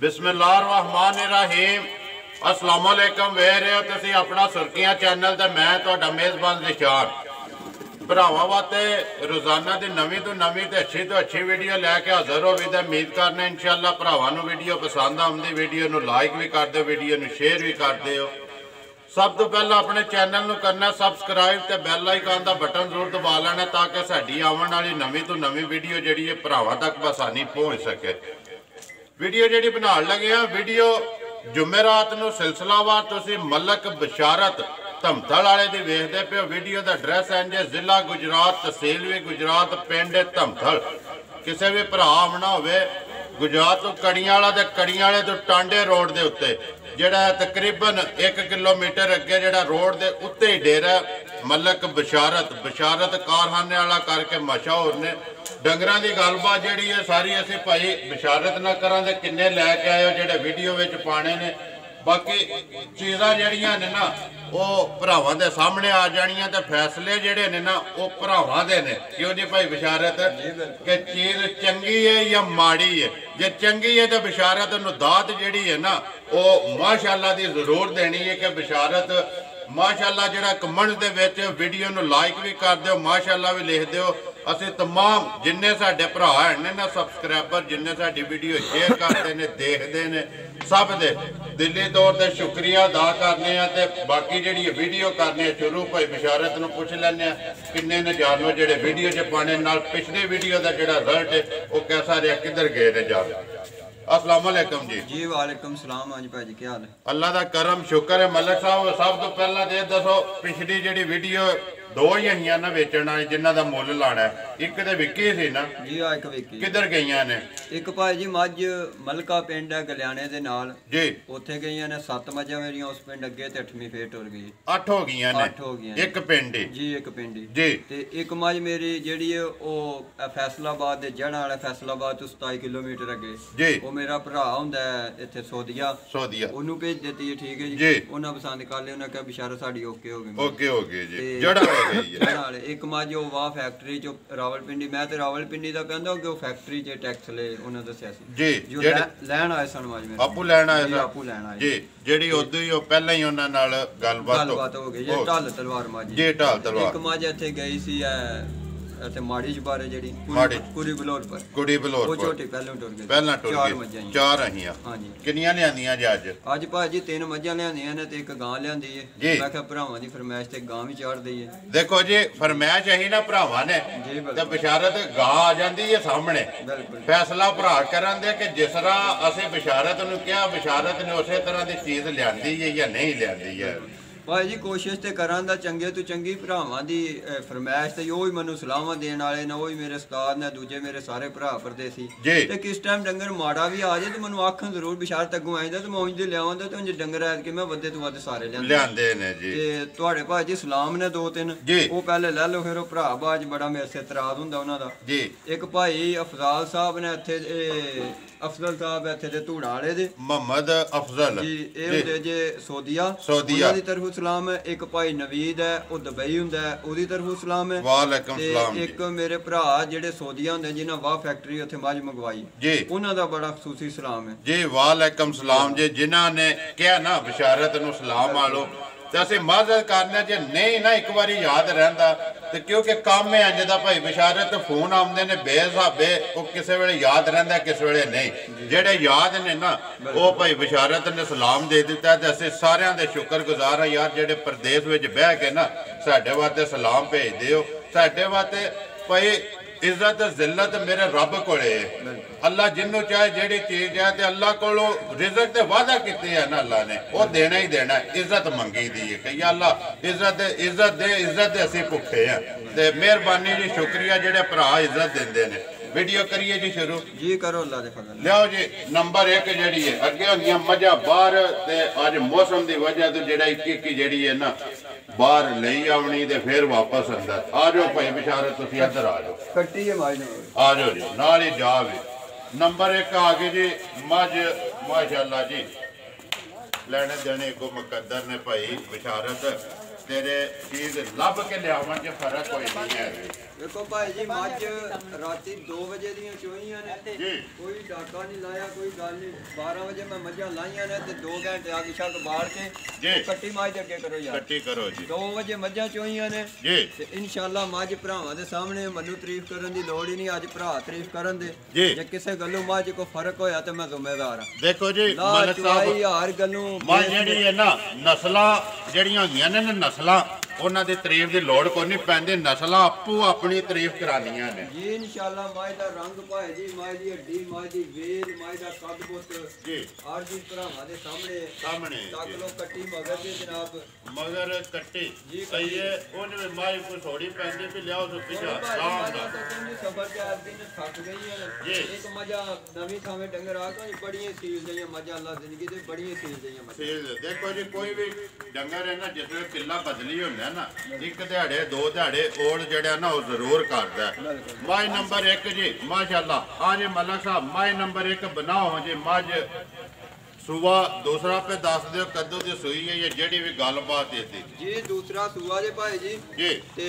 बिस्मिल्लाहिर्रहमानिर्रहीम। अस्सलाम वालेकुम। वे रहे हो तुसी अपना सुर्खियां चैनल ते मैं तुहाडा मेज़बान निशान। भरावां वास्ते रोजाना की नवीं तो नवीं ते अच्छी वीडियो लैके हाज़र हो भी। उम्मीद करने इंशाअल्लाह भरावां नूं वीडियो पसंद आउंदी। वीडियो नूं लाइक भी कर दो, वीडियो नूं शेयर भी कर दो। सब तो पहला अपने चैनल नूं करना सबसक्राइब ते बैल आइकन का बटन जरूर दबा लेना ताकि साडी आवन वाली नवीं तो नवीं वीडियो जिहड़ी है भरावां तक आसानी पहुँच सके। वीडियो जिहड़ी बनाउण लगे आ वीडियो जुमेरात नूं सिलसिलावार तुसीं मलक बशारत धमतल वाले दी वेखदे पे हो। वीडियो का एड्रैस इंज है जिला गुजरात तहसील भी गुजरात पिंड धमतल। किसी भी भरा आना होवे गुजरात तो कड़ियाला ते कड़ियाले तो टांडे रोड के उत्ते जिहड़ा तकरीबन 1 किलोमीटर अगे जिहड़ा रोड के उत्ते ही डेरा मलक बशारत कारखाने वाला करके मशहूर ने। डंगरां दी गलबात जिहड़ी है सारी असीं भाई बशारत ना करां ते किन्ने लैके आए हो जिहड़े वीडियो विच पाने ने। बाकी चीज़ां जिहड़ियां ने ना वो भरावां दे सामने आ जाणियां ते फैसले जिहड़े ने ना वो भरावां दे ने। क्यों जी भाई बशारत कि चीज़ चंगी है या माड़ी है। जे चंगी है तो बशारत नूं दात जिहड़ी है ना वो माशाअल्लाह दी जरूर देनी है कि बशारत माशाअल्लाह जिहड़ा कमेंट दे विच वीडियो नूं लाइक भी कर दिओ, माशाअल्लाह भी लिख दिओ। असीं तमाम जिन्ने साडे भरा हैं ना सबसक्राइबर जिन्ने साडी वीडियो शेयर करते हैं देखते हैं सब दे दिली तौर पर शुक्रिया अदा करने। ते बाकी जिहड़ी वीडियो करने शुरू भाई बशारत नूं पुछ लैंदे किन्ने ने जानो जिहड़े वीडियो च पाने नाल पिछली वीडियो का जिहड़ा रिजल्ट है वो कैसा रहा, किधर गए ने जान। अस्सलाम वालेकुम जी। वालेकुम सलाम। हाँ जी भाजी क्या हाल है? अल्लाह का करम शुक्र है। मलक साहब सब तो पहला तो दसो पिछली जिहड़ी वीडियो दो ही हैं ना वेचण वाली जिन्हां दा मुल लाना है, एक तो विकी सी ना जी। हाँ एक विकी किधर गईयां ने? एक भाई जी मझ मलका पिंड है गलियाने दे नाल जी, उत्थे गईयां ने 7 मझां मेरियां उस पिंड अगे ते 8वीं फेर टुर गई। 8 हो गईयां ने? 8 हो गईयां एक पिंड जी, एक पिंड जी। ते एक मझ मेरी जिहड़ी है ओ फैसलाबाद दे जड़ा वाला फैसलाबाद तो 27 किलोमीटर अगे जी वो मेरा भरा हुंदा है इत्थे सोदिया ओनू भेज देती है। ठीक है जी। उन्हां पसंद कर लिया, उन्हां कहा बशारत साडी ओके हो गई जी। जड़ा हो गई है एक मझ वाह फैक्ट्री चो रावलपिंडी मैं तो रावलपिंडी का कहंदा कि फैक्ट्री च टैक्स ले उन्हें दस्सिया सी जी जो लैण आए सन मझ में आपू लैण आए सन आपू लैण आए जी। जेडी उदू ही पहले ही उन्हां नाल गलबात हो गई ये ढाल तलवार मझ जी। ढाल तलवार एक मझ इत्थे गई सी ते माड़ी बारे जेडी कुड़ी बलोर पर वो छोटी पहले टुर गई। चार मझां चार आहियां। हां जी। किन्नियां लियांदियां जी अज भाजी 3 मझां लियांदियां ने ते एक गां लियांदी है। मैं कहा भरावां दी फरमाइश ते गां भी चाड़ दईए। देखो जी फरमाइश अही ना भरावां ने ते बशारत गां आ जांदी है सामने फैसला भरा करन दे कि जिस तरह असीं बशारत नूं कहा बशारत ने उसे तरह की चीज़ लियांदी है या नहीं लियांदी है। भाई जी कोशिश तो करा चंगे तो चंगी भरावां दी फरमाइश तो ही मैनू सलाहां देने वाले ने वही मेरे उस्ताद ने दूजे मेरे सारे भरा परदेसी ते किस टाइम डंगर माड़ा भी आ जाए तो मैनू आखन जरूर बशारत अगों आईंदा तो मैं उंज लियावांदा ते उंज डंगर ऐ कि मैं वधे तो वध सारे लियांदे ने जी। ते तुहाडे भाजी सलाम ने 2-3 वो पहले ले लो फिर भरा बाज बड़ा मेरे से इतराज हुंदा उन्हां दा जी। एक भाई अफजाल साहब ने इत्थे अफजल साहब इत्थे दे धूड़ा वाले दे मोहम्मद अफजल जी ए हुंदे जे सोदिया दी तरफ सलाम है। एक भाई नवीद है वो दुबई हुंदा है ओदी तरफों सलाम है। वालेकुम सलाम। एक मेरे भरा जेडे सोदिया हुंदे जिन्हां वाह फैक्ट्री उत्थे मझ मंगवाई जी उन्हां दा बड़ा खसूसी सलाम है जी। वालेकुम सलाम जी। जिन्हां ने कहा ना बशारत नूं सलाम आलो ते असीं माज़रत करने जे नहीं ना एक बारी याद रहिंदा ते क्योंकि काम है अंज दा भाई बशारत फोन आउंदे ने बेहिसाबे वो किसी वेले याद रहिंदा किसी वेले नहीं। जेडे याद ने ना वो भाई बशारत ने सलाम दे दिता ते असीं सारियां दे शुक्रगुजार हां यार जेडे प्रदेश विच बह के ना साडे वास्ते सलाम भेजदे हो। साडे वास्ते भाई इज्जत जिल्लत मेरे रब कोले है। अल्लाह जिन्नू चाहे जेड़ी चीज है ते अल्लाह कोलों रिज़्क ते वादा कीते है ना अल्लाह ने वो देना ही देना। इज्जत मंगी दी है कि या अल्लाह इज्जत दे असीं भुखे हैं ते मेहरबानी जी शुक्रिया जेडे भरा इज्जत देंदे ने। वीडियो करिए जी शुरू जी करो अल्लाह दे फजल लियाओ जी। नंबर 1 जेड़ी है अगे होंदियां मझां बाहर ते अज मौसम की वजह तो जेड़ा एक जेड़ी है ना बाहर लई आवनी ते फिर वापस अंदर आ जाओ भाई बशारत तुसीं इधर आ जाओ कट्टी है मझ आ जाओ जी नाल ही जा भी। नंबर 1 आ गई जी मझ माशाअल्लाह जी लेने देने को मुकद्दर ने भाई बशारत तेरे चीज लभ के लियावन च फर्क कोई नहीं है। देखो भाई जी मज राती 2 बजे दी चोईयां ने कोई डाका नहीं लाया कोई गल नहीं 12 बजे मैं मझां लाइयां ने ते 2 घंटे अग शक बाड़ के कट्टी मज अगे करो यार कट्टी करो जी 2 बजे मझां चोईयां ने जी ते इंशाल्लाह मज भरावां दे सामने मनु तारीफ करन दी लोड़ ही नहीं अज भरा तारीफ करन दे जे किसे गल्लों मज को फर्क होया ते मैं जिम्मेदार हां देखो जी मलिक साहब हर गल्लों मज जेहड़ी है ना नस्लां जेहड़ियां होंदियां ने नस्लां ਉਹਨਾਂ ਦੀ ਤਾਰੀਫ ਦੀ ਲੋੜ ਕੋਈ ਨਹੀਂ ਪੈਂਦੀ ਨਸਲਾਂ ਆਪੂ ਆਪਣੀ ਤਾਰੀਫ ਕਰਾਨੀਆਂ ਨੇ ਜੀ ਇਨਸ਼ਾਅੱਲਾ ਮਾਈ ਦਾ ਰੰਗ ਭਾਈ ਜੀ ਮਾਈ ਦੀ ਹੱਡੀ ਮਾਈ ਦੀ ਵੇਲ ਮਾਈ ਦਾ ਕੱਦ ਬੁੱਤ ਜੀ ਹਰ ਜੀ ਭਰਾਵਾਂ ਦੇ ਸਾਹਮਣੇ ਤੱਕ ਲੋ ਕੱਟੀ ਮਗਰ ਦੀ ਜਨਾਬ ਮਗਰ ਕੱਟੀ ਜੀ ਕਹੀਏ ਉਹਨੇ ਮਾਈ ਕੋਈ ਥੋੜੀ ਪੈਂਦੀ ਵੀ ਲਿਆਓ ਸੋ ਪਿਛਾ ਸਾਹ ਦਾ ਸਫਰ ਦੇ ਆਦਮੀ ਨੇ ਥੱਕ ਗਈ ਹੈ ਜੀ ਇੱਕ ਮਜਾ ਨਵੀਂ ਥਾਵੇਂ ਡੰਗਰ ਆ ਕੋਈ ਬੜੀਆਂ ਸੀਲ ਜਈਆਂ ਮਜਾ ਅੱਲਾ ਜ਼ਿੰਦਗੀ ਦੇ ਬੜੀਆਂ ਸੀਲ ਜਈਆਂ ਮਜਾ ਦੇਖੋ ਜੀ ਕੋਈ ਵੀ ਡੰਗਰ ਹੈ ਨਾ ਜਿਸ ਵੇਲੇ ਕਿੱਲਾ ਬਦਲੀ ਹੁੰਦਾ ना एक दिहाड़े 2 दिहाड़े ओल जड़ा ना वो जरूर करता है माई नंबर 1 जी माशाल्लाह हाँ जी मलिक साहब माई नंबर 1 बनाओ जी मज सूआ दूसरा पे दस दियो कद्दू दी सूई है ये जेड़ी भी गलबात है जी दूसरा सूआ जे भाई जी ते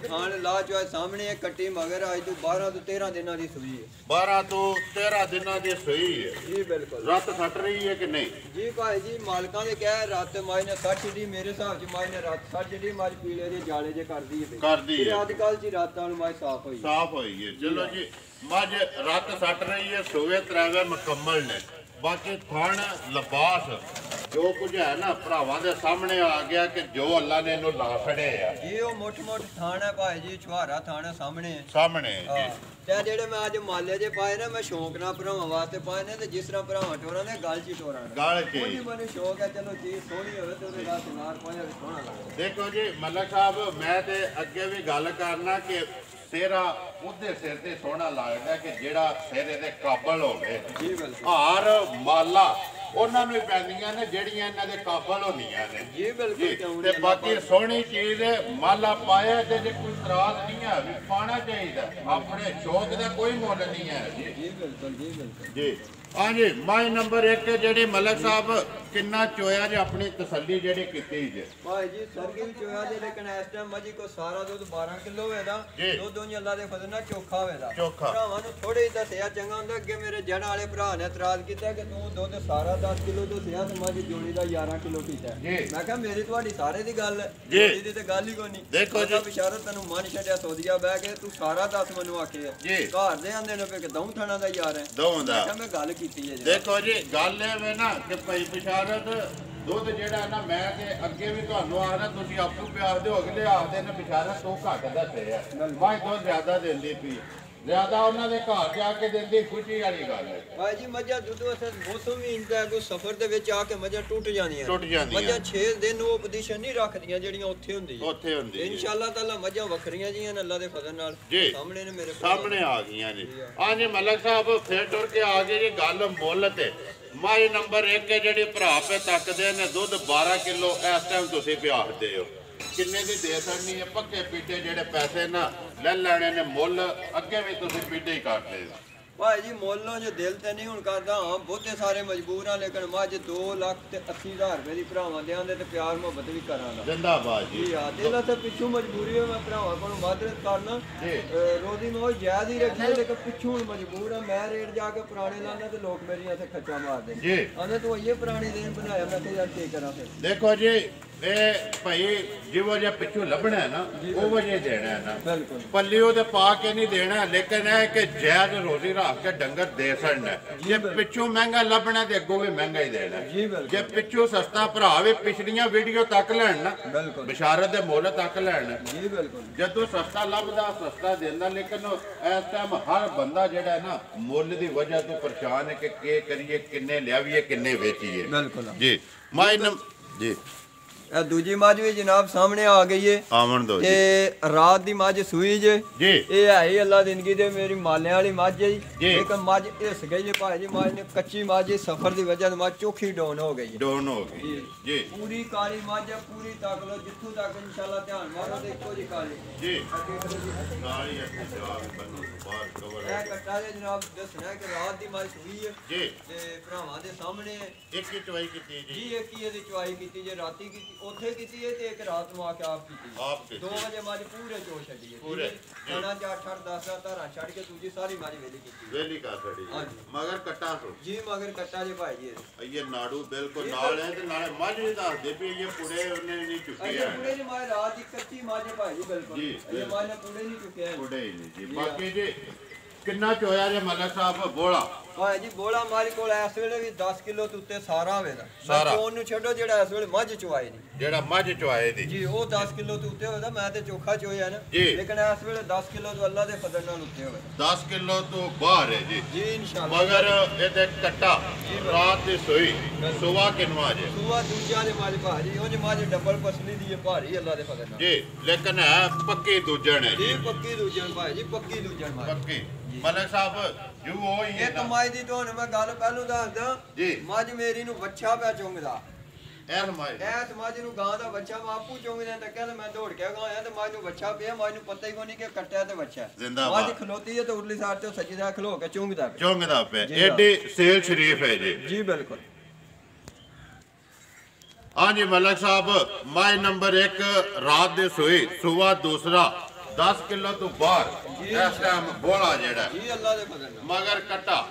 थान ला जो सामने है कट्टी मगर आज तो 12 तो 13 दिनों दी सूई है 12 तो 13 दिनों दी सूई है जी बिल्कुल रात फट रही है कि नहीं जी भाई जी मालकां ने कहा रात माई ने 60 दी मेरे हिसाब च माई ने रात 60 दी माई पीले दे जाले जे कर दी है आजकल जी रात नाल माई साफ होई है चलो जी मज रात सट रही है सूए त्रावे मुकम्मल ने बाकी थान लिबास जो कुछ है ना भरावां दे सामने आ गया कि जो अल्लाह ने इन्हू ला छड़े है जी वो मोट थान है भाई जी छुहारा थान है सामने जी ते जेड़े मैं आज माले जे पाए ना मैं शौक ना भरावां वास्ते पाए ने ते जिस तरह भरावां टोरा ने गल च टोरा गल च कोई मैंने शौक है चलो चीज सोहनी होवे ते ओदे नाल नार पाया सोहना लगे देखो जी मलिक साहब मैं ते अगे भी गल करना कि सेरा उहदे सिर ते सोहना लगदा कि जेड़ा सिर इहदे काबल होवे जी बिल्कुल हार माला ਉਹਨਾਂ ਨੂੰ ਪੈਂਦੀਆਂ ਨੇ ਜਿਹੜੀਆਂ ਇਹਨਾਂ ਦੇ ਕਾਬਲ ਹੁੰਦੀਆਂ ਨੇ ਜੀ ਬਿਲਕੁਲ ਤੇ ਬਾਕੀ ਸੋਹਣੀ ਚੀਜ਼ ਮਾਲਾ ਪਾਇਆ ਤੇ ਜੇ ਕੋਈ ਤਰਾਸ ਨਹੀਂ ਹੈ ਵੀ ਪਾਣਾ ਚਾਹੀਦਾ ਆਪਣੇ ਸ਼ੌਕ ਦਾ ਕੋਈ ਮੁੱਲ ਨਹੀਂ ਹੈ ਜੀ ਬਿਲਕੁਲ ਜੀ हाँ जी माई नंबर 1 जेडी मलिक साहब किन्ना चोया जे अपनी तसल्ली जेडी कीती जे भाई जी सरगी चोया जे लेकिन इस टाइम मजी को सारा दूध 12 किलो होएदा दूध दोनी अल्लाह दे फजल नाल चोखा होएदा भरावां नु थोड़े ही दसया चंगा हुंदा अगे मेरे जण वाले भरा ने इतराज कीता कि तू दूध सारा 10 किलो तो सिया ते मजी जोड़ी दा 11 किलो कीता मैं कहा मेरी ਤੁਹਾਡੀ ਸਾਰੇ ਦੀ ਗੱਲ जोड़ी दी ते गल ही कोनी देखो जी बिशारत तन्नू मन छड्या सौदिया बह के तू सारा 10 मनु आखे घर दे आंदे ने कि दऊं थाना दा यार है दऊं दा मैं गल देखो जी गल है ना कि भाई बिशारत दुध जेड़ा ना मैं ते अगे भी तुहानू आखना तुसीं आपू प्यार दे अगले आखदे ने बिशारत तू घट दसे है मैं दुध ज्यादा देंदी पी ज्यादा उन्होंने घर जाके देंदी खुशी वाली गल है भाई जी मझा दुध असल मौसम ही इंदा कोई सफर दे विच आके मझा टूट जांदियां मझा 6 दिन वो पोजीशन नहीं रखदियां जेड़ियां उत्थे हुंदी इंशाअल्लाह ताला मझा वखरियां जियां अल्लाह दे फजल नाल सामने ने मेरे सामने आ गईयां जी हां जी मलिक साहब फिर टुर के आ गए जी गल मुੱਲ ते माई नंबर 1 जेड़ी भरा पे तकदे ने दुध 12 किलो इस टाइम तुसीं प्यारदे हो किन्ने दी दे सकनी है पक्के पीटे जेड़े पैसे ना ले लेने ने मुੱਲ अगे भी तुसीं पीटे ही करदे हो भाई जी मोलों जो दिल ते नहीं हुण करदा हां बहुते सारे मजबूर हां लेकिन मज 2,80,000 रुपए दी भरावां देआंदे ते प्यार मोहब्बत भी करांगा जिंदाबाद जी हां दिल ते पिछू मजबूरी है मैं भरावां कोलों मदद करना रोजी मैं जायज ही रखी लेकिन पिछू हुण मजबूर हां मैं रेट जाके पुराने लाना ते लोग मेरी इत्थे खच्चा मारदे जी आंदे तू ये पुराने दिन बनाया मैं ते यार की करा फिर देखो जी भाई जिवो जे पिछू लभना है ना वो जे देना है ना पल्लियों ते पा के नहीं देना लेकिन है कि जायज रोजी रख के डंगर दे सकना जे पिछू महंगा लभना ते अगों भी महंगा ही देना जे पिछू सस्ता भरा भी पिछलियां वीडियो तक लैन ना बिशारत दे मुੱਲ तक लैन जदों सस्ता लभदा सस्ता देंदा लेकिन इस टाइम हर बंदा जेड़ा है ना मुੱਲ दी वजह तो परेशान है कि के करिए किन्ने लियावीए किन्ने वेचीए जी माई जी दूजी मज भी जनाब सामने आ गई है आवन दो ते रात दी मज सूई जे जी ये है ही अल्लाह जिंदगी दे मेरी माले वाली मज है जी एक मज हिस गई है भाई जी मज ने कच्ची मज सफर दी वजह मज चोखी डाउन हो गई जी पूरी काली मज है पूरी तक लो जिथों तक इंशाल्लाह ध्यान मारो ते इको जी काली जी काली है जवाब बनो बाहर कवर है कट्टा दे जनाब दसना कि रात दी मज सूई है जी ते भरावां दे सामने एक ही चवाई कीती जी एक ही दी चवाई कीती जे राती की ਉੱਥੇ ਕੀਤੀ ਹੈ ਤੇ ਇੱਕ ਰਾਤ ਨੂੰ ਆ ਕੇ ਆਪ ਕੀਤੀ 2 ਵਜੇ ਮੱਝ ਪੂਰੇ ਚੋ ਛੱਡੀ ਪੂਰੇ ਖਾਣਾ 8-8 10 ਧਾਰਾਂ ਛੱਡ ਕੇ ਦੂਜੀ ਸਾਰੀ ਮੱਝ ਵੇਲੀ ਕੀਤੀ ਵੇਲੀ ਕਰ ਛੱਡੀ ਮਗਰ ਕੱਟਾ ਸੋ ਜੀ ਮਗਰ ਕੱਟਾ ਜੇ ਭਾਈ ਜੀ ਇਹ ਨਾੜੂ ਬਿਲਕੁਲ ਨਾਲ ਹੈ ਤੇ ਨਾਲੇ ਮੱਝ ਵੀ ਦੱਸਦੇ ਵੀ ਇਹ ਪੁੜੇ ਉਹਨੇ ਨਹੀਂ ਚੁੱਕੇ ਆ ਪੁੜੇ ਦੀ ਮੱਝ ਰਾਤ ਦੀ ਕੱਚੀ ਮੱਝ ਹੈ ਭਾਈ ਜੀ ਬਿਲਕੁਲ ਇਹ ਮੱਝ ਨੇ ਪੁੜੇ ਨਹੀਂ ਚੁੱਕੇ ਪੁੜੇ ਹੀ ਨਹੀਂ ਜੀ ਬਾਕੀ ਜੀ ਕਿੰਨਾ ਚੋਇਆ ਜੇ ਮਲਕ ਸਾਹਿਬ ਬੋਲਾ ਭਾਈ ਜੀ ਬੋਲਾ ਮਾਰੀ ਕੋਲ ਇਸ ਵੇਲੇ ਵੀ 10 ਕਿਲੋ ਤੋਂ ਉੱਤੇ ਸਾਰਾ ਹੋਵੇਗਾ ਸਾਰਾ ਉਹਨੂੰ ਛੱਡੋ ਜਿਹੜਾ ਇਸ ਵੇਲੇ ਮੱਝ ਚੁਆਏ ਨਹੀਂ ਜਿਹੜਾ ਮੱਝ ਚੁਆਏ ਦੀ ਜੀ ਉਹ 10 ਕਿਲੋ ਤੋਂ ਉੱਤੇ ਹੋਵੇਗਾ ਮੈਂ ਤੇ ਚੋਖਾ ਚੋਇਆ ਨਾ ਲੇਕਿਨ ਇਸ ਵੇਲੇ 10 ਕਿਲੋ ਤੋਂ ਅੱਲਾ ਦੇ ਫਜ਼ਲ ਨਾਲ ਉੱਤੇ ਹੋਵੇ 10 ਕਿਲੋ ਤੋਂ ਬਾਹਰ ਹੈ ਜੀ ਜੀ ਇਨਸ਼ਾਅੱਲਾ ਮਗਰ ਇਹਦੇ ਕੱਟਾ ਰਾਤ ਦੀ ਸੋਈ ਸੁਬਾ ਕਿੰਨਵਾ ਜੇ ਸੁਬਾ ਦੂਜਾ ਦੇ ਮੱਝ ਭਾਜੀ ਉਹ ਮੱਝ ਡਬਲ ਪਸਲੀ ਦੀ ਹੈ ਭਾਰੀ ਅੱਲਾ ਦੇ ਫਜ਼ਲ ਨਾਲ ਜੀ ਲੇਕਿਨ ਹੈ ਪੱਕੀ ਦੂਜਣ ਹੈ ਜੀ ਪੱਕੀ ਦੂਜਣ ਭਾਈ ਜੀ ਪੱਕੀ ਦੂਜਣ ਪੱਕੀ ਮਲਕ ਸਾਹਿਬ ਜੋ ਉਹ ਹੀ ਹੈ ਇਹ ਕਮਾਈ ਦੀ ਤੁਹਾਨੂੰ ਮੈਂ ਗੱਲ ਪਹਿਲੂ ਦੱਸਦਾ ਜੀ ਮੱਝ ਮੇਰੀ ਨੂੰ ਬੱਚਾ ਪਿਆ ਚੁੰਗਦਾ ਐਸ ਮੱਝ ਨੂੰ ਗਾਂ ਦਾ ਬੱਚਾ ਮੈਂ ਆਪੂ ਚੁੰਗਦਾ ਤਾਂ ਕਹਿੰਦਾ ਮੈਂ ਦੌੜ ਕੇ ਗਾਇਆ ਤੇ ਮੱਝ ਨੂੰ ਬੱਚਾ ਪਿਆ ਮੱਝ ਨੂੰ ਪਤਾ ਹੀ ਕੋਈ ਨਹੀਂ ਕਿ ਕੱਟਿਆ ਤੇ ਬੱਚਾ ਮੱਝ ਖਲੋਤੀ ਹੈ ਤੇ ਉਰਲੀ ਸਾਈਡ ਤੇ ਸੱਜੀ ਦਾ ਖਲੋ ਕੇ ਚੁੰਗਦਾ ਪਿਆ ਐਡੀ ਸੇਲ ਸ਼ਰੀਫ ਹੈ ਜੀ ਜੀ ਬਿਲਕੁਲ ਹਾਂਜੀ ਮਲਕ ਸਾਹਿਬ ਮਾਈ ਨੰਬਰ 1 ਰਾਤ ਦੇ ਸੋਈ ਸੁਬਾ ਦੂਸਰਾ 10 ਕਿਲੋ ਤੋਂ ਬਾਹਰ ਇਸ ਟਾਈਮ ਬੋਲਾ ਜਿਹੜਾ ਜੀ ਅੱਲਾ ਦੇ ਫਜ਼ਲ ਨਾਲ ਮਗਰ ਕੱਟਾ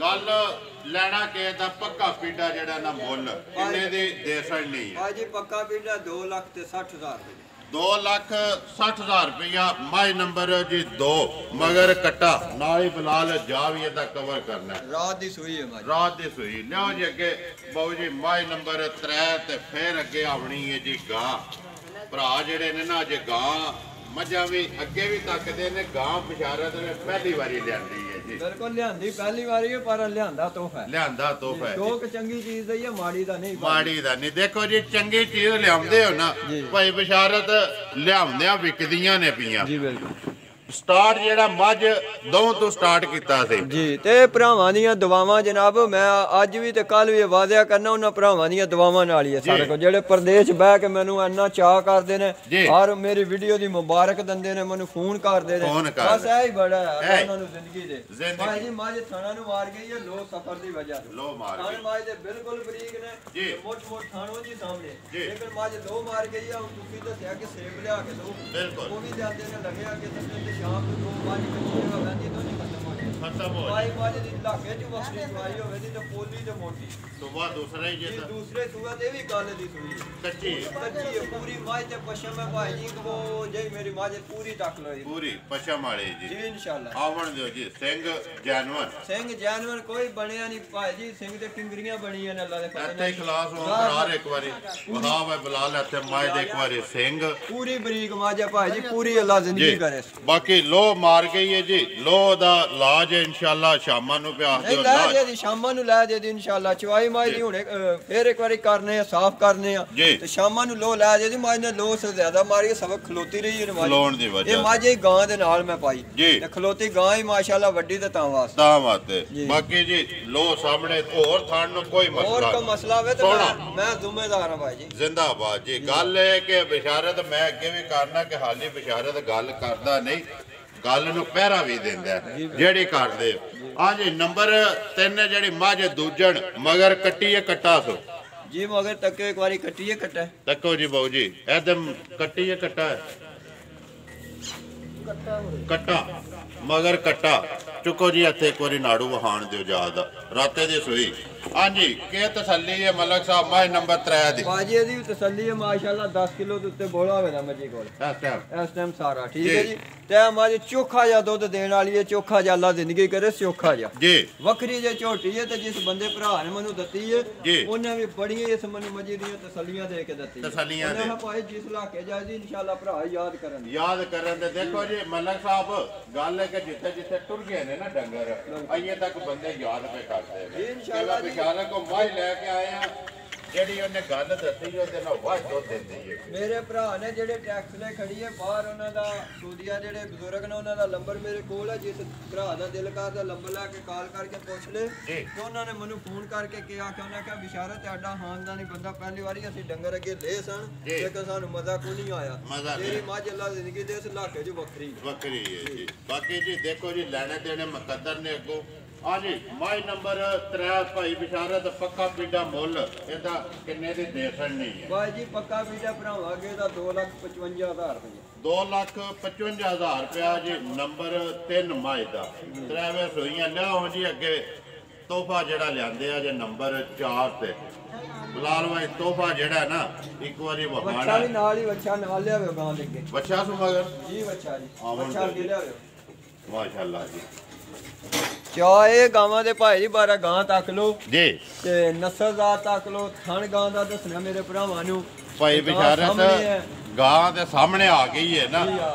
ਗੱਲ ਲੈਣਾ ਕਿ ਦਾ ਪੱਕਾ ਪੀਡਾ ਜਿਹੜਾ ਨਾ ਮੁੱਲ ਕਿੰਨੇ ਦੀ ਦੇ ਸੜ ਨਹੀਂ ਹੈ ਜੀ ਪੱਕਾ ਪੀਡਾ 2,60,000 2,60,000 ਰੁਪਇਆ ਮਾਈ ਨੰਬਰ ਜੀ 2 ਮਗਰ ਕੱਟਾ ਨਾਲ ਹੀ ਬਲਾਲ ਜਾ ਵੀ ਇਹਦਾ ਕਵਰ ਕਰਨਾ ਰਾਤ ਦੀ ਸੂਈ ਹੈ ਰਾਤ ਦੀ ਸੂਈ ਲਿਓ ਜੀ ਅੱਗੇ ਬਾਬੂ ਜੀ ਮਾਈ ਨੰਬਰ 3 ਤੇ ਫਿਰ ਅੱਗੇ ਆਉਣੀ ਹੈ ਜੀ ਗਾਂ ਭਰਾ ਜਿਹੜੇ ਨੇ ਨਾ ਅੱਜ ਗਾਂ ਮੱਝਾਂ ਵੀ ਅੱਗੇ ਵੀ ਤੱਕਦੇ ਨੇ ਗਾਂ ਬਿਸ਼ਾਰਤ ਨੇ ਪਹਿਲੀ ਵਾਰੀ ਲਿਆਂਦੀ ਹੈ ਜੀ ਬਿਲਕੁਲ ਲਿਆਂਦੀ ਪਹਿਲੀ ਵਾਰੀ ਹੈ ਪਰ ਲਿਆਂਦਾ ਤੋਹਫਾ ਹੈ ਸ਼ੌਕ ਚੰਗੀ ਚੀਜ਼ ਦਾ ਹੀ ਹੈ ਮਾੜੀ ਦਾ ਨਹੀਂ ਦੇਖੋ ਜੀ ਚੰਗੀ ਚੀਜ਼ ਲਿਆਉਂਦੇ ਹੋ ਨਾ ਭਾਈ ਬਿਸ਼ਾਰਤ ਲਿਆਉਂਦਿਆਂ ਵਿਕਦੀਆਂ ਨੇ ਪਈਆਂ ਜੀ ਬਿਲਕੁਲ ਸਟਾਰਟ ਜਿਹੜਾ ਮੱਝ ਦੋ ਤੋਂ ਸਟਾਰਟ ਕੀਤਾ ਸੀ ਜੀ ਤੇ ਭਰਾਵਾਂ ਦੀਆਂ ਦੁਆਵਾਂ ਜਨਾਬ ਮੈਂ ਅੱਜ ਵੀ ਤੇ ਕੱਲ ਵੀ ਵਾਅਦਾ ਕਰਨਾ ਉਹਨਾਂ ਭਰਾਵਾਂ ਦੀਆਂ ਦੁਆਵਾਂ ਨਾਲ ਹੀ ਹੈ ਸਾਰੇ ਕੋ ਜਿਹੜੇ ਪ੍ਰਦੇਸ਼ ਬਹਿ ਕੇ ਮੈਨੂੰ ਇੰਨਾ ਚਾਹ ਕਰਦੇ ਨੇ ਔਰ ਮੇਰੀ ਵੀਡੀਓ ਦੀ ਮੁਬਾਰਕ ਦਿੰਦੇ ਨੇ ਮੈਨੂੰ ਫੋਨ ਕਰਦੇ ਨੇ ਬਸ ਇਹ ਹੀ ਬੜਾ ਹੈ ਉਹਨਾਂ ਨੂੰ ਜ਼ਿੰਦਗੀ ਦੇ ਭਾਈ ਜੀ ਮੱਝ ਥਾਣਾ ਨੂੰ ਮਾਰ ਗਈ ਹੈ ਲੋ ਸਫਰ ਦੀ ਵਜ੍ਹਾ ਲੋ ਮਾਰ ਗਈ ਮੱਝ ਦੇ ਬਿਲਕੁਲ ਬਰੀਕ ਨੇ ਜੀ ਮੋਟ ਥਾਣੋ ਜੀ ਸਾਹਮਣੇ ਲੇਕਿਨ ਮੱਝ ਲੋ ਮਾਰ ਗਈ ਹੈ ਤੁਸੀਂ ਦੱਸਿਆ ਕਿ ਸੇਬ ਲਿਆ ਕੇ ਦੋ ਬਿਲਕੁਲ ਉਹ ਵੀ ਜਾਂਦੇ ਨੇ ਲੱਗਿਆ ਕਿ ਸ਼ਾਮ ਨੂੰ 2 ਵਜੇ ਕੱਚੀ ਹੋ ਜਾਂਦੀ ਤਾਂ ਨਹੀਂ ਖਤਮ ਹੋ ਜਾਏ ਭਾਈ ਦੀ ਲਾਗੇ ਚ ਵਸਰੀ ਚਵਾਈ ਹੋਵੇ ਦੀ ਤੇ ਪੋਲੀ ਤੇ ਮੋਟੀ ਸੁਬਾ ਦੂਸਰਾ ਹੀ ਜੇ ਦੂਸਰੇ ਸੁਬਾ ਤੇ ਵੀ ਗੱਲ ਦੀ ਸੂਈ ਕੱਚੀ ਪੂਰੀ ਮੱਝ ਤੇ ਪਸ਼ਮ ਹੈ ਭਾਈ ਜੀ ਕੋ ਜੇ ਮੇਰੀ ਮੱਝ ਪੂਰੀ ਟੱਕ ਲੋਈ ਪੂਰੀ ਪਸ਼ਮ ਵਾਲੀ ਜੀ ਜੀ ਇਨਸ਼ਾਅੱਲਾ ਆਵਣ ਦਿਓ ਜੀ ਸਿੰਘ ਜਾਨਵਰ ਕੋਈ ਬਣਿਆ ਨਹੀਂ ਭਾਈ ਜੀ ਸਿੰਘ ਤੇ ਕਿੰਗਰੀਆਂ ਬਣੀਆਂ ਨੇ ਅੱਲਾ ਦੇ ਫਜ਼ਲ ਇੱਥੇ ਖਲਾਸ ਹੋਣ ਕਰਾਰ ਇੱਕ ਵਾਰੀ ਬਤਾਓ ਹੈ ਬਲਾਲ ਇੱਥੇ ਮੱਝ ਦੇ ਇੱਕ ਵਾਰੀ ਸਿੰਘ ਪੂਰੀ ਬਰੀਕ ਮੱਝ ਹੈ ਭਾਈ ਜੀ ਪੂਰੀ ਅੱਲਾ ਜ਼ਿੰਦਗੀ ਕਰੇ ਬਾਕੀ ਲੋ ਮਾਰ ਗਈ ਹੈ ਜੀ ਲੋ ਦਾ ਇਲਾਜ ਇਨਸ਼ਾਅੱਲਾ ਸ਼ਾਮਾਂ ਨੂੰ ਪਿਆ ਦਿਓ ਲੈ ਦੇ ਸ਼ਾਮਾਂ ਨੂੰ ਲੈ ਦੇ ਇਨਸ਼ਾਅੱਲਾ ਚਵਾਈ ਮੱਝ ਦੀ ਹੁਣੇ ਫੇਰ ਇੱਕ ਵਾਰੀ ਕਰਨੇ ਆ ਸਾਫ਼ ਕਰਨੇ ਆ ਤੇ ਸ਼ਾਮਾਂ ਨੂੰ ਲੋ ਲੈ ਦੇ ਮੱਝ ਨੇ ਲੋ ਸੇ ਜ਼ਿਆਦਾ ਮਾਰੀ ਕੇ ਸਬਕ ਖਲੋਤੀ ਰਹੀ ਹੈ ਖਲੋਣ ਦੀ ਵਜ੍ਹਾ ਇਹ ਮੱਝ ਹੀ ਗਾਂ ਦੇ ਨਾਲ ਮੈਂ ਪਾਈ ਤੇ ਖਲੋਤੀ ਗਾਂ ਹੀ ਮਾਸ਼ਾਅੱਲਾ ਵੱਡੀ ਤੇ ਤਾਂ ਵਾਸਤੇ ਬਾਕੀ ਜੀ ਲੋ ਸਾਹਮਣੇ ਹੋਰ ਥਾਣ ਨੂੰ ਕੋਈ ਮਸਲਾ ਹੋਰ ਕੋਈ ਮਸਲਾ ਹੋਵੇ ਤੇ ਮੈਂ ਜ਼ਿੰਮੇਦਾਰ ਹਾਂ ਭਾਈ ਜੀ ਜ਼ਿੰਦਾਬਾਦ ਜੀ ਗੱਲ ਇਹ ਕਿ ਬਿਸ਼ਾਰਤ ਮੈਂ ਅੱਗੇ ਵੀ ਕਰਨਾ ਕਿ ਹਾਲੀ ਬਿਸ਼ਾਰਤ ਗੱਲ ਕਰਦਾ ਨਹੀਂ ਗੱਲ ਨੂੰ ਪਹਿਰਾ ਵੀ ਦਿੰਦਾ ਜਿਹੜੀ ਕਰਦੇ ਹਾਂਜੀ ਨੰਬਰ 3 ਜਿਹੜੀ ਮੱਝ ਦੂਜਣ ਮਗਰ ਕੱਟੀ ਹੈ ਕੱਟਾ ਸੋ ਜੀ ਮਗਰ ਤੱਕੇ ਇੱਕ ਵਾਰੀ ਕੱਟੀ ਹੈ ਕੱਟਾ ਤੱਕੋ ਜੀ ਬਾਊ ਜੀ ਐਦਮ ਕੱਟੀ ਹੈ ਕੱਟਾ ਕੱਟਾ ਮਗਰ ਕੱਟਾ ਚੁੱਕੋ ਜੀ ਇੱਥੇ ਇੱਕ ਵਾਰੀ ਨਾੜੂ ਵਹਾਣ ਦਿਓ ਯਾਦ ਰਾਤੇ ਦੀ ਸੋਈ ਹਾਂਜੀ ਕੀ ਤਸੱਲੀ ਹੈ ਮਲਕ ਸਾਹਿਬ ਮੱਝ ਨੰਬਰ 3 ਦੀ ਬਾਜੀ ਇਹਦੀ ਤਸੱਲੀ ਹੈ ਮਾਸ਼ਾਅੱਲਾ 10 ਕਿਲੋ ਦੇ ਉੱਤੇ ਬੋਲਾ ਹੋਵੇ ਨਾ ਮੱਝੀ ਕੋਲ ਇਸ ਟਾਈਮ ਸਾਰਾ ਠੀਕ ਹੈ ਜੀ ਤੇ ਮੱਝ ਚੋਖਾ ਜਿਹਾ ਦੁੱਧ ਦੇਣ ਵਾਲੀ ਹੈ ਚੋਖਾ ਜਿਹਾ ਅੱਲਾ ਜ਼ਿੰਦਗੀ ਕਰੇ ਚੋਖਾ ਜਿਹਾ ਜੀ ਵੱਖਰੀ ਜੇ ਝੋਟੀ ਹੈ ਤੇ ਜਿਸ ਬੰਦੇ ਭਰਾ ਨੇ ਮੈਨੂੰ ਦਿੱਤੀ ਹੈ ਉਹਨੇ ਵੀ ਬੜੀਆਂ ਇਸ ਮੈਨੂੰ ਮੱਝੀ ਦੀਆਂ ਤਸੱਲੀਆਂ ਦੇ ਕੇ ਦਿੱਤੀ ਤਸੱਲੀਆਂ ਦੇ ਭਾਈ ਜਿਸ ਇਲਾਕੇ ਜਾਏ ਜੀ ਇਨਸ਼ਾਅੱਲਾ ਭਰਾ ਯਾਦ ਕਰਨ ਦੇ ਦੇਖੋ ਜੀ ਮਲਕ ਸਾਹਿਬ ਗੱਲ ਹੈ ਕਿ ਜਿੱਥੇ ਜਿੱਥੇ ਟੁਰ ਗਏ ਨੇ ਨਾ ਡੰਗਰ ਅਈਏ ਤੱਕ ਬੰਦੇ ਯਾਦ ਪੇ ਕਰਦੇ ਨੇ ਇਨਸ਼ਾਅੱਲਾ ਬਿਸ਼ਾਰਤ ਕੋ ਮਾਈ ਲੈ ਕੇ ਆਏ ਆ ਜਿਹੜੀ ਉਹਨੇ ਗੱਲ ਦੱਸੀ ਉਹਦੇ ਨਾਲ ਵਾਹ ਦੁੱਧ ਦਿੰਦੀ ਹੈ ਮੇਰੇ ਭਰਾ ਨੇ ਜਿਹੜੇ ਟੈਕਸ ਲੈ ਖੜੀ ਹੈ ਬਾਹਰ ਉਹਨਾਂ ਦਾ ਸੂਦੀਆ ਜਿਹੜੇ ਬਜ਼ੁਰਗ ਨੇ ਉਹਨਾਂ ਦਾ ਨੰਬਰ ਮੇਰੇ ਕੋਲ ਹੈ ਜਿਸ ਭਰਾ ਦਾ ਦਿਲ ਕਰਦਾ ਨੰਬਰ ਲੈ ਕੇ ਕਾਲ ਕਰਕੇ ਪੁੱਛ ਲੈ ਤੇ ਉਹਨਾਂ ਨੇ ਮੈਨੂੰ ਫੋਨ ਕਰਕੇ ਕਿਹਾ ਕਿ ਉਹਨਾਂ ਕਿਹਾ ਬਿਸ਼ਾਰਤ ਤੁਹਾਡਾ ਖਾਨਦਾਨੀ ਬੰਦਾ ਪਹਿਲੀ ਵਾਰੀ ਅਸੀਂ ਡੰਗਰ ਅੱਗੇ ਲੈ ਸਨ ਲੇਕਿਨ ਸਾਨੂੰ ਮਜ਼ਾ ਕੋਈ ਨਹੀਂ ਆਇਆ ਤੇਰੀ ਮੱਝ ਅੱਲਾ ਜ਼ਿੰਦਗੀ ਦੇ ਇਸ ਇਲਾਕੇ 'ਚ ਵੱਖਰੀ ਹੈ ਜੀ ਬਾਕੀ ਜੀ ਦੇਖੋ ਜੀ ਲੈਣੇ ਦੇਣੇ ਮੁਕੱਦਰ ਨੇ ਅੱਗੋਂ हाँ जी माई नंबर 3 भाई बिशारत पक्का पीड़ा मुल ਇਹਦਾ ਕਿੰਨੇ ਦੀ ਦੇ ਸਕਣੀ ਹੈ ਭਾਈ ਜੀ ਪੱਕਾ ਪੀੜਾ ਭਰਾਵਾਂਗੇ ਦਾ 2,55,000 ਰੁਪਏ 2,55,000 रुपया जी नंबर 3 माई का त्रेवे सूइयां लियाओ जी अगे तोहफा जड़ा लियाते आ जे नंबर 4 ते बिलाल भाई तोहफा जड़ा ना एक बारी बच्चा भी नाल ही बच्चा नाल लियावे गां दे के बच्चा सु मगर जी बच्चा जी बच्चा के लियावे माशाल्लाह जी ਚਾਹੇ ਗਾਵਾਂ ਦੇ ਭਾਈ ਜੀ 12 ਗਾਂ ਤੱਕ ਲੋ जी ਤੇ ਨਸਲਦਾਰ ਤੱਕ ਲੋ ਥਣ ਗਾਂ ਦਾ ਦੱਸਣਾ ਮੇਰੇ ਭਰਾਵਾਂ ਨੂੰ भाई बिशारत ਗਾਂ ਦੇ ਸਾਹਮਣੇ ਆ ਗਈ ਹੈ ਨਾ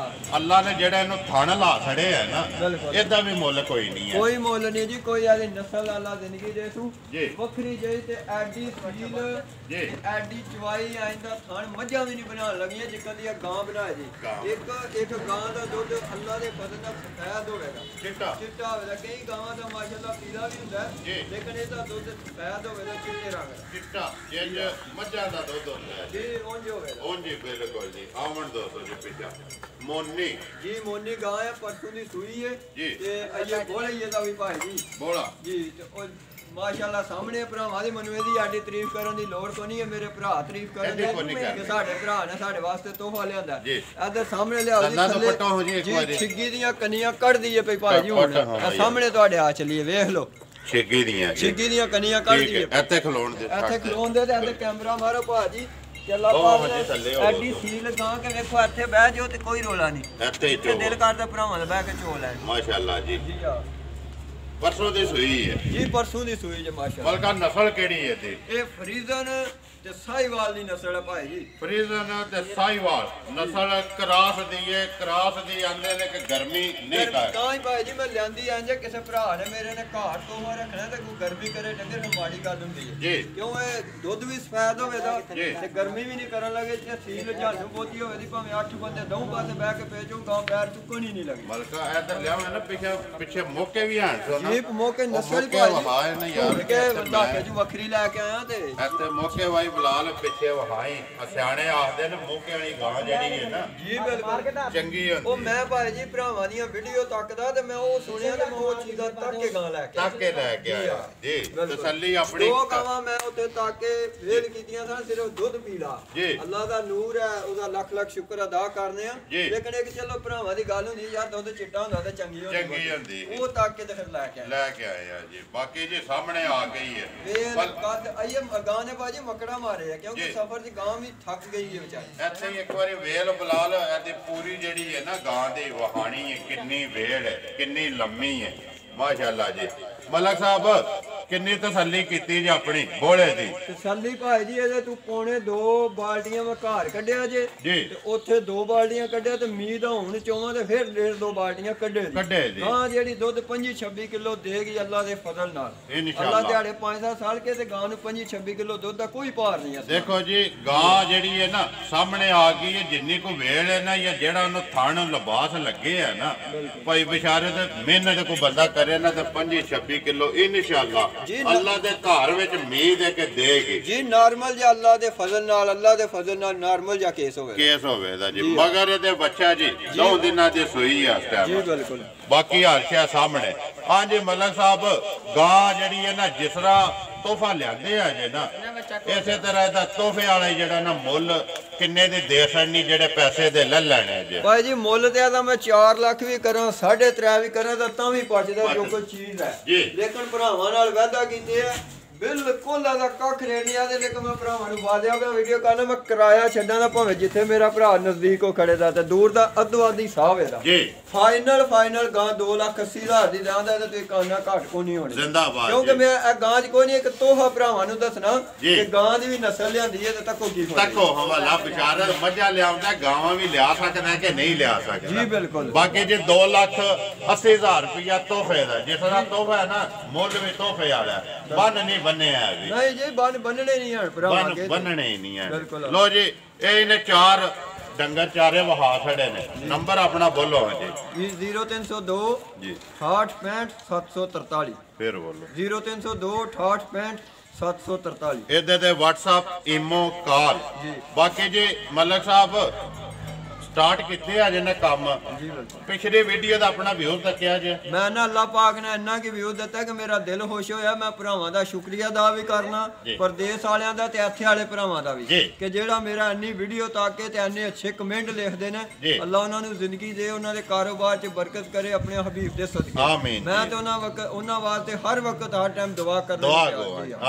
ਅੱਲਾ ਨੇ ਜਿਹੜਾ ਇਹਨੂੰ ਥਣ ਲਾ ਛੜੇ ਹੈ ਨਾ ਇਹਦਾ ਵੀ ਮੁੱਲ ਕੋਈ ਨਹੀਂ ਹੈ ਕੋਈ ਮੁੱਲ ਨਹੀਂ ਜੀ ਕੋਈ ਆਦੀ ਨਸਲ ਅੱਲਾ ਜ਼ਿੰਦਗੀ ਦੇ ਤੂੰ ਵੱਖਰੀ ਜਿਹੀ ਤੇ ਐਡੀ ਫੀਲ ਜੀ ਐਡੀ ਚਵਾਈ ਆਇੰਦਾ ਥਣ ਮੱਝਾਂ ਵੀ ਨਹੀਂ ਬਣਾਉਣ ਲੱਗੀਆਂ ਜਿੱਕਾਂ ਦੀ ਗਾਂ ਬਣਾਏ ਜੀ ਇੱਕ ਗਾਂ ਦਾ ਦੁੱਧ ਅੱਲਾ ਦੇ ਫਜ਼ਲ ਨਾਲ ਸਫੈਦ ਹੋਵੇਗਾ ਚਿੱਟਾ ਹੋਵੇਗਾ ਕਈ ਗਾਵਾਂ ਦਾ ਮਾਸ਼ਾਅੱਲਾ ਪੀਲਾ ਵੀ ਹੁੰਦਾ ਲੇਕਿਨ ਇਹਦਾ ਦੁੱਧ ਸਫੈਦ ਹੋਵੇਗਾ ਚਿੱਟੇ ਰੰਗ ਦਾ ਚਿੱਟਾ ਜਿੰਜ ਮੱਝਾਂ ਦਾ ਦੁੱਧ ਹੁੰਦਾ ਹੈ ਜੀ ਉਂਝ ਹੋਵੇਗਾ ਉਂਝ ਬਿਲਕੁਲ जी आमन 200 जी पिछा मोनी जी मोनी गां है परसों दी सूई है जी ते अये बोले ये दा भी भाई जी बोला जी ते माशाअल्लाह सामने भरावां दी मनु एदी आडी तारीफ करन दी लोड़ कोनी है मेरे भरा तारीफ करन दे कि साडे भरा ने साडे वास्ते तोहफा लियांदा इधर सामने लियाओ जी थल्ले छिग्गी दियां कनियां कढ दी है भाई भाई जी हुन सामने ਤੁਹਾਡੇ आ चलिए वेख लो छिग्गी दियां कनियां कढ दी है ਇੱਥੇ ਖਲੋਣ ਦੇ ਤੇ ਅੰਦਰ ਕੈਮਰਾ ਮਾਰੋ ਭਾਜੀ ਚੱਲਾ ਪਾਸ ਐਡੀ ਸੀਲ ਗਾਂ ਕੇ ਵੇਖੋ ਇੱਥੇ ਬਹਿ ਜਾਓ ਤੇ ਕੋਈ ਰੋਲਾ ਨਹੀਂ ਇੱਥੇ ਦਿਲ ਕਰਦਾ ਭਰਾਵਾਂ ਦਾ ਬਹਿ ਕੇ ਝੋਲ ਲੈ ਮਾਸ਼ਾਅੱਲਾ ਜੀ ਜੀ ਆ ਪਰਸੋਂ ਦੀ ਸੂਈ ਹੈ ਜੀ ਪਰਸੋਂ ਦੀ ਸੂਈ ਜੇ ਮਾਸ਼ਾਅੱਲਾ ਬਲਕਾ ਨਸਲ ਕਿਹੜੀ ਹੈ ਤੇ ਇਹ ਫਰੀਜ਼ਨ ਤੇ ਸਾਈਵਾਲ ਦੀ ਨਸਲ ਹੈ ਭਾਈ ਜੀ ਫਰੀਜ਼ਨ ਤੇ ਸਾਈਵਾਲ ਨਸਲ ਕਰਾਸ ਦੀ ਆਂਦੇ ਨੇ ਕਿ ਗਰਮੀ ਨਹੀਂ ਕਰ ਤਾਂ ਹੀ ਭਾਈ ਜੀ ਮੈਂ ਲਿਆਂਦੀ ਆਂ ਕਿਸੇ ਭਰਾ ਨੇ ਮੇਰੇ ਨੇ ਘਾਟ ਤੋਂ ਰੱਖਣਾ ਤੇ ਕੋਈ ਗਰਮੀ ਕਰੇ ਡੰਗਰ ਨੂੰ ਮਾੜੀ ਗੱਲ ਹੁੰਦੀ ਹੈ ਜੀ ਕਿਉਂ ਇਹ ਦੁੱਧ ਵੀ ਸਫੈਦ ਹੋਵੇ ਦਾ ਤੇ ਗਰਮੀ ਵੀ ਨਹੀਂ ਕਰਨ ਲੱਗੇ ਜੇ ਸੀਲ ਝਾਲੂ ਬੋਤੀ ਹੋਵੇ ਦੀ ਭਾਵੇਂ 8 ਬੰਦੇ ਦਊ ਪਾਸੇ ਬਹਿ ਕੇ ਭੇਜੋ ਗਾਂ ਪੈਰ ਚੁੱਕਣ ਹੀ ਨਹੀਂ ਲੱਗੇ ਬਲਕਾ ਇੱਧਰ ਲਿਆਵਾਂ ਨਾ ਪਿੱਛੇ ਮੌਕੇ ਵੀ ਆਣ ਸੋ ਨਾ ਜੀ ਮੌਕੇ ਨਸਲ ਭਾਈ ਨਾ ਯਾਰ ਕਿ ਬੰਦਾ ਕਿ ਜੋ ਵੱਖਰੀ ਲੈ ਕੇ ਆਇਆ ਤੇ ਇੱਥੇ ਮੌਕੇ ਵਾਈ ਬਲਾਲ ਪਿੱਛੇ ਵਹਾਈ ਸਿਆਣੇ ਆਖਦੇ ਨੇ ਮੌਕੇ ਵਾਲੀ ਗਾਂ ਜਿਹੜੀ ਹੈ ਨਾ ਜੀ ਬਿਲਕੁਲ ਚੰਗੀ ਹੁੰਦੀ ਉਹ ਮੈਂ ਭਾਈ ਜੀ ਭਰਾਵਾਂ ਦੀਆਂ ਵੀਡੀਓ ਤੱਕਦਾ ਤੇ ਮੈਂ ਉਹ ਸੁਣਿਆ ਤੇ ਮੈਂ ਉਹ ਚੀਜ਼ਾਂ ਤੱਕ ਕੇ ਗਾਂ ਲੈ ਕੇ ਆਇਆ ਜੀ ਤਸੱਲੀ ਆਪਣੀ ਦੋ ਗਾਵਾਂ ਮੈਂ ਉੱਥੇ ਤੱਕ ਕੇ ਵੇਲ ਕੀਤੀਆਂ ਸਨ ਸਿਰਫ ਦੁੱਧ ਪੀਲਾ ਅੱਲਾ ਦਾ ਨੂਰ ਹੈ ਉਹਦਾ ਲੱਖ ਲੱਖ ਸ਼ੁਕਰ ਅਦਾ ਕਰਨੇ ਆ ਲੇਕਿਨ ਇੱਕ ਚਲੋ ਭਰਾਵਾਂ ਦੀ ਗੱਲ ਹੁੰਦੀ ਯਾਰ ਦੁੱਧ ਚਿੱਟਾ ਹੁੰਦਾ ਤੇ ਚੰਗੀ ਹੁੰਦੀ ਉਹ ਤੱਕ ਕੇ ਤੇ ਫਿਰ ਲੈ ਕੇ ਆਏ ਆ ਜੀ ਬਾਕੀ ਜੀ ਸਾਹਮਣੇ ਆ ਗਈ ਹੈ ਵੇਲ ਕੱਦ ਅਈਏ ਗਾਂ ਨੇ ਬਾਜੀ ਮਕੜਾ ਮਾਰੇ ਆ ਕਿਉਂਕਿ ਸਫਰ ਦੀ ਗਾਂ ਵੀ ਥੱਕ ਗਈ ਹੈ ਵਿਚਾਰੀ ਇੱਥੇ ਇੱਕ ਵਾਰੀ ਵੇਲ ਬਲਾਲ ਇਹਦੀ ਪੂਰੀ ਜਿਹੜੀ ਹੈ ਨਾ ਗਾਂ ਦੀ ਵਹਾਣੀ ਹੈ ਕਿੰਨੀ ਵੇਲ ਹੈ ਕਿੰਨੀ ਲੰਮੀ ਹੈ ਮਾਸ਼ਾਅੱਲਾ ਜੀ ਮਲਕ ਸਾਹਿਬ ਕਿੰਨੀ ਤਸੱਲੀ ਕੀਤੀ ਜੀ ਆਪਣੀ ਬੋਲੇ ਦੀ ਤਸੱਲੀ ਭਾਈ ਜੀ ਇਹਦੇ ਤੂੰ ਪੌਣੇ 2 ਬਾਲਟੀਆਂ ਮੈਂ ਘਰ ਕੱਢਿਆ ਜੇ ਤੇ ਉੱਥੇ 2 ਬਾਲਟੀਆਂ ਕੱਢਿਆ ਤੇ ਮੀਂਹ ਦਾ ਹੁਣ ਚੋਵਾਂ ਤੇ ਫਿਰ 1.5-2 ਬਾਲਟੀਆਂ ਕੱਢੇ ਜੀ ਹਾਂ ਜਿਹੜੀ ਦੁੱਧ 25-26 ਕਿਲੋ ਦੇਗੀ ਅੱਲਾ ਦੇ ਫਜ਼ਲ ਨਾਲ ਅੱਲਾ ਦਿਹਾੜੇ 5-7 ਸਾਲ ਕੇ ਤੇ ਗਾਂ ਨੂੰ 25-26 ਕਿਲੋ ਦੁੱਧ ਦਾ ਕੋਈ ਭਾਰ ਨਹੀਂ ਹੈ ਦੇਖੋ ਜੀ ਗਾਂ ਜਿਹੜੀ ਹੈ ਨਾ ਸਾਹਮਣੇ ਆ ਗਈ ਹੈ ਜਿੰਨੀ ਕੋ ਵੇਲ ਹੈ ਨਾ ਜਾਂ ਜਿਹੜਾ ਉਹਨੂੰ ਥਣ ਲਿਬਾਸ ਲੱਗੇ ਹੈ ਨਾ ਭਾਈ ਬਿਸ਼ਾਰੇ ਤੇ ਮਿਹਨਤ ਕੋ ਬੰਦਾ ਕਰੇ ਨਾ ਤੇ 25-26 ਕਿਲੋ ਇਨਸ਼ਾਅੱਲਾ ਅੱਲਾ ਦੇ ਘਰ ਵਿੱਚ ਉਮੀਦ ਹੈ ਕਿ ਦੇਗੀ ਜੀ ਨਾਰਮਲ ਜੇ ਅੱਲਾ ਦੇ ਫਜ਼ਲ ਨਾਲ ਨਾਰਮਲ ਜਾਂ ਕੇਸ ਹੋਵੇ ਦਾ ਜੀ ਮਗਰ ਇਹਦੇ ਬੱਚਾ ਜੀ 2 ਦਿਨਾਂ ਦੀ ਸੂਈ ਆ ਇਸ ਟਾਈਮ ਜੀ ਬਿਲਕੁਲ ਬਾਕੀ ਹਾਸ਼ਿਆ ਸਾਹਮਣੇ ਹਾਂ ਜੀ ਮਲਕ ਸਾਹਿਬ ਗਾਂ ਜਿਹੜੀ ਹੈ ਨਾ ਜਿਸ ਤਰ੍ਹਾਂ ਤੋਹਫਾ ਲਿਆਂਦੇ ਆ ਜੇ ਨਾ ਇਸੇ ਤਰ੍ਹਾਂ ਇਹਦਾ ਤੋਹਫੇ ਵਾਲਾ ਜਿਹੜਾ ਨਾ ਮੁੱਲ ਕਿੰਨੇ ਦੇ ਦੇ ਸਕਣੀ ਜਿਹੜੇ ਪੈਸੇ ਦੇ ਲੈ ਲੈਣੇ ਜੇ ਭਾਈ ਜੀ ਮੁੱਲ ਤੇ ਆਦਾ ਮੈਂ 4 ਲੱਖ ਵੀ ਕਰਾਂ 3.5 ਵੀ ਕਰਾਂ ਤਾਂ ਵੀ ਪਹੁੰਚਦਾ ਜੋ ਕੋਈ ਚੀਜ਼ ਹੈ ਲੇਕਿਨ ਭਰਾਵਾਂ ਨਾਲ ਵਾਅਦਾ ਕੀਤੇ ਆ ਬਿਲਕੁਲ ਆਦਾ ਕੱਖ ਨਹੀਂ ਆਦੇ ਲੇਕਿਨ ਮੈਂ ਭਰਾਵਾਂ ਨੂੰ ਵਾਅਦਾ ਪਿਆ ਵੀਡੀਓ ਕਰਨਾ ਮੈਂ ਕਿਰਾਇਆ ਛੱਡਾਂ ਦਾ ਭਾਵੇਂ ਜਿੱਥੇ ਮੇਰਾ ਭਰਾ ਨਜ਼ਦੀਕ ਹੋ ਖੜੇ ਦਾ ਤੇ ਦੂਰ ਦਾ ਅੱਧੋ ਅੱਧੀ ਸਾਹ ਇਹਦਾ ਜੀ ਫਾਈਨਲ ਗਾਂ 2,80,000 ਦੀ ਜਾਂਦਾ ਤੇ ਤੂੰ ਕਾਨਾ ਘਾਟ ਕੋ ਨਹੀਂ ਹੋਣੀ ਜ਼ਿੰਦਾਬਾਦ ਕਿਉਂਕਿ ਮੈਂ ਇਹ ਗਾਂ 'ਚ ਕੋਈ ਨਹੀਂ ਇੱਕ ਤੋਹਫਾ ਭਰਾਵਾਂ ਨੂੰ ਦੱਸਣਾ ਕਿ ਗਾਂ ਦੀ ਵੀ ਨਸਲ ਲਿਆਂਦੀ ਹੈ ਤੇ ਤੱਕੋ ਕੀ ਤੱਕੋ ਹਵਾਲਾ ਬਿਚਾਰਾ ਮੱਝਾਂ ਲਿਆਉਂਦਾ ਗਾਵਾਂ ਵੀ ਲਿਆ ਸਕਦਾ ਕਿ ਨਹੀਂ ਲਿਆ ਸਕਦਾ ਜੀ ਬਿਲਕੁਲ ਬਾਕੀ ਜੇ 2,80,000 ਰੁਪਇਆ ਤੋਹਫੇ ਦਾ ਜਿਸ ਤਰ੍ਹਾਂ ਤੋਹਫਾ ਹੈ ਨਾ ਮੁੱਲ ਵੀ ਤੋਹਫੇ ਵਾਲਾ ਬੰਨ ਨਹੀਂ ਬੰਨਿਆ ਵੀ ਨਹੀਂ ਜੀ ਬੰਨਣੇ ਨਹੀਂ ਹਣ ਭਰਾਵਾਂ ਕੇ ਬੰਨਣੇ ਹੀ ਨਹੀਂ ਹੈ ਲੋ ਜੀ ਇਹ ਇਹਨੇ 4 ਡੰਗਰ ਚਾਰੇ ਵਹਾ ਛੜੇ ਨੇ ਨੰਬਰ ਆਪਣਾ ਬੋਲੋ ਜੀ 0302 ਜੀ 6865 743 ਫਿਰ ਬੋਲੋ 0302 6865 743 ਇਹਦੇ ਤੇ WhatsApp ਈਮੋ ਕਾਲ ਬਾਕੀ ਜੀ ਮਲਕ ਸਾਹਿਬ ਸਟਾਰਟ ਕੀਤੇ ਆ ਜਿਹਨੇ ਕੰਮ ਪਿਛਲੀ ਵੀਡੀਓ ਦਾ ਆਪਣਾ ਵਿਊ ਤੱਕਿਆ ਜੇ ਮੈਂ ਨਾ ਅੱਲਾਹ ਪਾਕ ਨੇ ਇੰਨਾ ਕਿ ਵਿਊ ਦਿੱਤਾ ਕਿ ਮੇਰਾ ਦਿਲ ਖੁਸ਼ ਹੋਇਆ। ਮੈਂ ਭਰਾਵਾਂ ਦਾ ਸ਼ੁਕਰੀਆ ਅਦਾ ਵੀ ਕਰਨਾ, ਪਰਦੇਸ ਵਾਲਿਆਂ ਦਾ ਤੇ ਇੱਥੇ ਵਾਲੇ ਭਰਾਵਾਂ ਦਾ ਵੀ, ਕਿ ਜਿਹੜਾ ਮੇਰਾ ਇੰਨੀ ਵੀਡੀਓ ਤਾਕੇ ਤੇ ਇੰਨੇ ਅੱਛੇ ਕਮੈਂਟ ਲਿਖਦੇ ਨੇ। ਅੱਲਾਹ ਉਹਨਾਂ ਨੂੰ ਜ਼ਿੰਦਗੀ ਦੇ, ਉਹਨਾਂ ਦੇ ਕਾਰੋਬਾਰ 'ਚ ਬਰਕਤ करे अपने हबीब दे सदके। आमीन। मैं तो उन्हां वास्ते हर वक्त हर टाइम दुआ करना।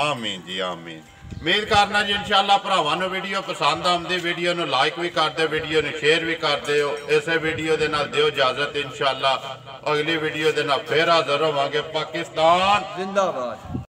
आमीन जी आमीन। उम्मीद करना जी इंशाअल्लाह भरावां नूं वीडियो पसंद आउंदी, वीडियो नूं लाइक भी कर दे, वीडियो नूं शेयर भी कर दिओ। इसे वीडियो दे नाल दिओ इजाजत, इंशाअल्लाह अगली वीडियो दे नाल फिर हाज़र होवांगे। पाकिस्तान जिंदाबाद।